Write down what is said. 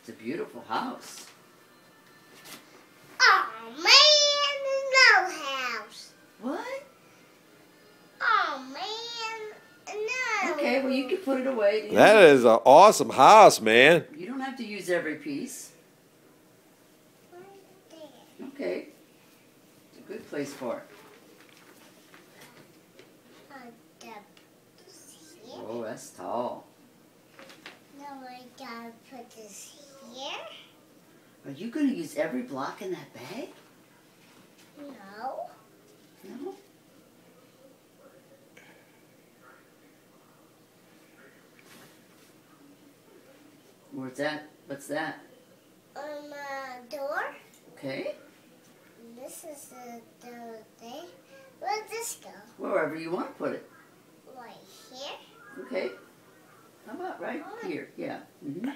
It's a beautiful house. Oh man, no house. What? Oh man, no. Okay, well you can put it away. That is an awesome house, man. You don't have to use every piece. Okay. It's a good place for it. Oh, that's tall. Now I gotta put this here. Are you going to use every block in that bag? No. No? Where's that? What's that? On the door. Okay. This is the thing. Where'd this go? Wherever you want to put it. Right here. Okay. How about right here? Yeah. Mm-hmm.